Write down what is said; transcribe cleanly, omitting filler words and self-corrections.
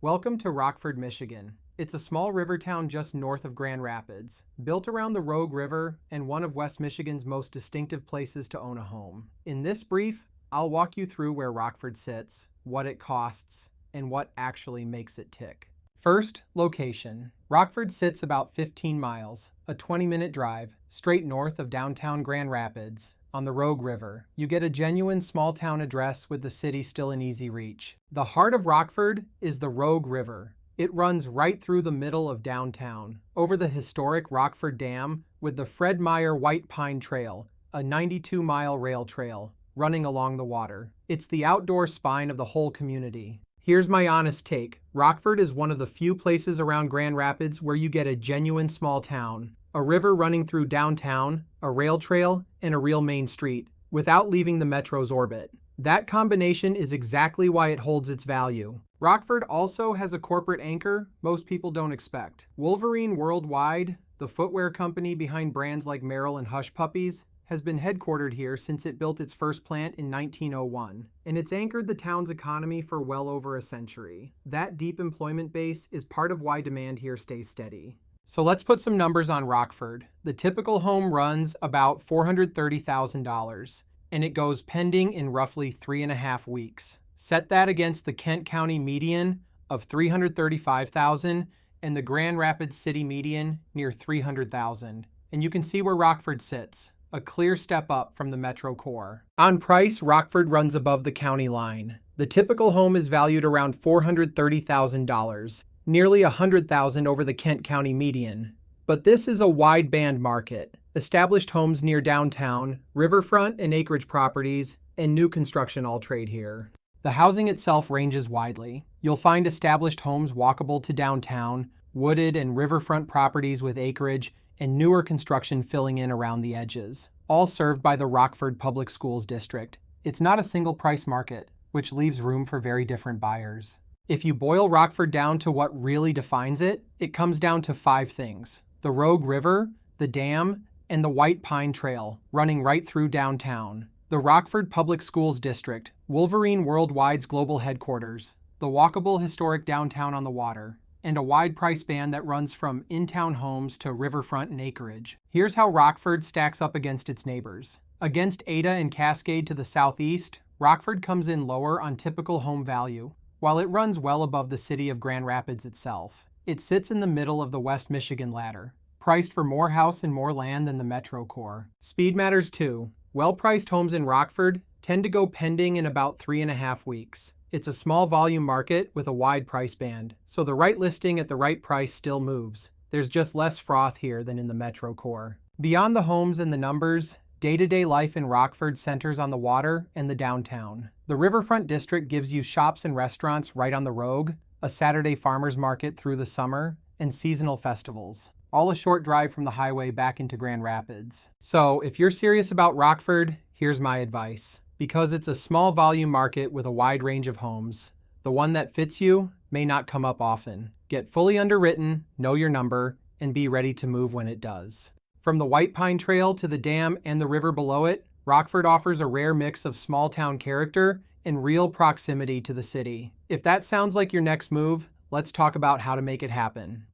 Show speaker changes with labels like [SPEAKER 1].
[SPEAKER 1] Welcome to Rockford, Michigan. It's a small river town just north of Grand Rapids, built around the Rogue River and one of West Michigan's most distinctive places to own a home. In this brief, I'll walk you through where Rockford sits, what it costs, and what actually makes it tick. First, location. Rockford sits about 15 miles, a 20-minute drive, straight north of downtown Grand Rapids, on the Rogue River. You get a genuine small-town address with the city still in easy reach. The heart of Rockford is the Rogue River. It runs right through the middle of downtown, over the historic Rockford Dam with the Fred Meyer White Pine Trail, a 92-mile rail trail, running along the water. It's the outdoor spine of the whole community. Here's my honest take. Rockford is one of the few places around Grand Rapids where you get a genuine small town. A river running through downtown, a rail trail, and a real main street, without leaving the metro's orbit. That combination is exactly why it holds its value. Rockford also has a corporate anchor most people don't expect. Wolverine Worldwide, the footwear company behind brands like Merrell and Hush Puppies, has been headquartered here since it built its first plant in 1901, and it's anchored the town's economy for well over a century. That deep employment base is part of why demand here stays steady. So let's put some numbers on Rockford. The typical home runs about $430,000, and it goes pending in roughly 3.5 weeks. Set that against the Kent County median of $335,000 and the Grand Rapids City median near $300,000, and you can see where Rockford sits. A clear step up from the metro core. On price, Rockford runs above the county line. The typical home is valued around $430,000, nearly $100,000 over the Kent County median. But this is a wide band market. Established homes near downtown, riverfront and acreage properties, and new construction all trade here. The housing itself ranges widely. You'll find established homes walkable to downtown, wooded and riverfront properties with acreage, and newer construction filling in around the edges, all served by the Rockford Public Schools District. It's not a single price market, which leaves room for very different buyers. If you boil Rockford down to what really defines it, it comes down to 5 things: the Rogue River, the dam, and the White Pine Trail, running right through downtown. The Rockford Public Schools District, Wolverine Worldwide's global headquarters, the walkable historic downtown on the water, and a wide price band that runs from in-town homes to riverfront and acreage. Here's how Rockford stacks up against its neighbors. Against Ada and Cascade to the southeast, Rockford comes in lower on typical home value, while it runs well above the city of Grand Rapids itself. It sits in the middle of the West Michigan ladder, priced for more house and more land than the metro core. Speed matters too. Well-priced homes in Rockford tend to go pending in about 3.5 weeks. It's a small volume market with a wide price band, so the right listing at the right price still moves. There's just less froth here than in the metro core. Beyond the homes and the numbers, day-to-day life in Rockford centers on the water and the downtown. The Riverfront District gives you shops and restaurants right on the Rogue, a Saturday farmers market through the summer, and seasonal festivals, all a short drive from the highway back into Grand Rapids. So if you're serious about Rockford, here's my advice. Because it's a small volume market with a wide range of homes, the one that fits you may not come up often. Get fully underwritten, know your number, and be ready to move when it does. From the White Pine Trail to the dam and the river below it, Rockford offers a rare mix of small town character and real proximity to the city. If that sounds like your next move, let's talk about how to make it happen.